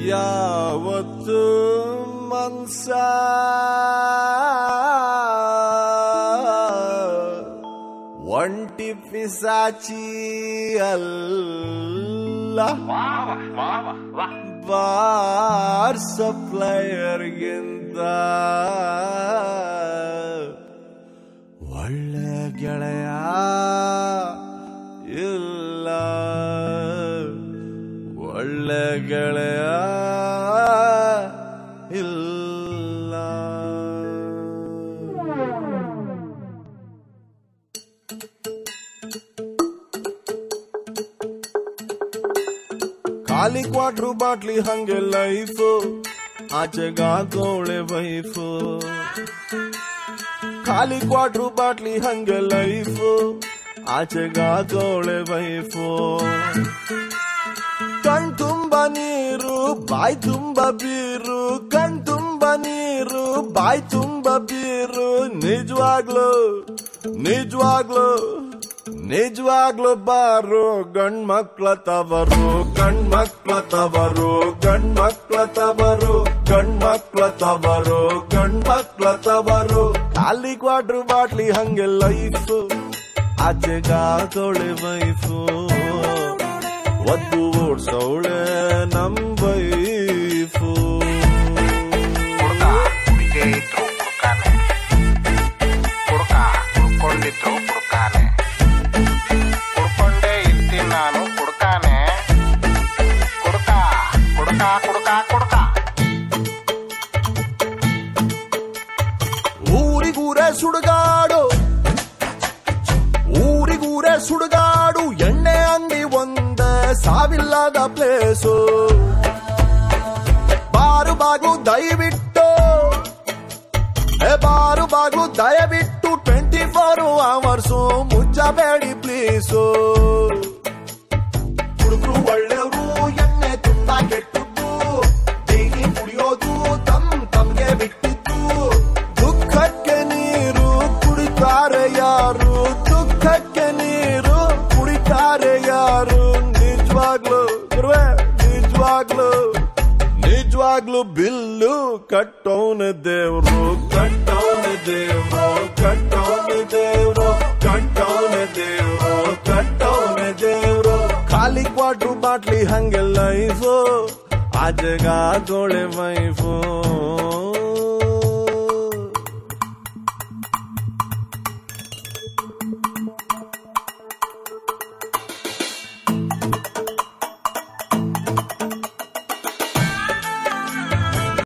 ಯಾವತ್ತು ಮನ್ಸ ಒಂಟಿ ಪಿಸಾಚಿ ಅಲ್ಲ ಬಾರ್ ಸಪ್ಲೈಯರ್ಗಿಂತ ಒಳ್ಳೆ ಗೆಳೆಯ ಇಲ್ಲ, ಒಳ್ಳೆ ಗೆಳೆಯ ಇಲ್ಲ. ಖಾಲಿ ಕ್ವಾಟ್ರು ಬಾಟ್ಲಿ ಹಂಗೆ ಲೈಫು, ಆಚೆಗಾಕೋಳೆ ವೈಫು. ಖಾಲಿ ಕ್ವಾಟ್ರು ಬಾಟ್ಲಿ ಹಂಗೆ ಲೈಫು, ಆಚೆಗಾಕೋಳೆ ವೈಫು. ಕಣ್ ತುಂಬ ನೀರು ಬಾಯ್ ತುಂಬ ಬೀರು, ಕಣ್ ತುಂಬ ನೀರು ಬಾಯ್ ತುಂಬ ಬೀರು. ನಿಜವಾಗ್ಲು ನಿಜವಾಗ್ಲು ನಿಜವಾಗ್ಲು ಬಾರು ಗಂಡ್ಮಕ್ಳ ತವರು, ಗಂಡ್ಮಕ್ಳ ತವರು, ಗಂಡ್ಮಕ್ಳ ತವರು, ಗಂಡ್ಮಕ್ಳ ತವರು, ಗಂಡ್ಮಕ್ಳ ತವರು. ಖಾಲಿ ಕ್ವಾಟ್ರು ಬಾಟ್ಲಿ ಹಂಗೆ ಲೈಫು, ಆಚೆಗಾಕೋಳೆ ವೈಫು. ಒದ್ದು ಓಡ್ಸೋಳೆ ನಮ್ ವೈಫು. ಕುಡ್ಕೊಂಡಿದ್ರು ಕುಡ್ಕಾನೆ, ಕುಡ್ಕೊಂಡೇ ಇರ್ತೀನಿ ನಾನು ಕುಡ್ಕಾನೆ. ಕುಡ್ಕ ಕುಡ್ಕ ಕುಡ್ಕ ಕುಡ್ಕ. ಊರಿಗೂರೇ ಸುಡುಗಾಡು, ಊರಿಗೂರೇ ಸುಡುಗಾಡು. ಎಣ್ಣೆ ಅಂಗಡಿ ಒಂದೇ ಸಾವಿಲ್ಲದ ಪ್ಲೇಸು. ಬಾರು ಬಾಗ್ಲು ದಯವಿಟ್ಟು, ಬಾರು ಬಾಗ್ಲು ದಯವಿಟ್ಟು 24 hours ಮುಚ್ಚಬೇಡಿ ಪ್ಲೀಸು. ಹುಡುಗರು ಒಳ್ಳೆಯವರು, ಎಣ್ಣೆ ತುಂಬಾ ಕೆಟ್ಟದ್ದು, ಡೈಲಿ ಕುಡಿಯೋದು ತಮ್ಗೆ ಬಿಟ್ಟಿತ್ತು. ದುಃಖಕ್ಕೆ ನೀರು ಕುಡಿತಾರೆ ಯಾರು, ದುಃಖಕ್ಕೆ ನೀರು ಕುಡಿತಾರೆ ಯಾರು. ನಿಜವಾಗ್ಲು ನಿಜವಾಗ್ಲು ನಿಜವಾಗ್ಲು ಬಿಲ್ಲು ಕಟ್ಟೋನ ದೇವ್ರು, ಕಟ್ಟೋನ ದೇವ್ರು, ಕಟ್ಟೋನ ದೇವ್ರು, ಕಟ್ಟೋನ ದೇವ್ರು, ಕಟ್ಟೋನ ದೇವ್ರು. ಖಾಲಿ ಕ್ವಾಟ್ರು ಬಾಟ್ಲಿ ಹಂಗೆ ಲೈಫು, ಆಜೆಗಾಗೋಳೆ ವೈಫು.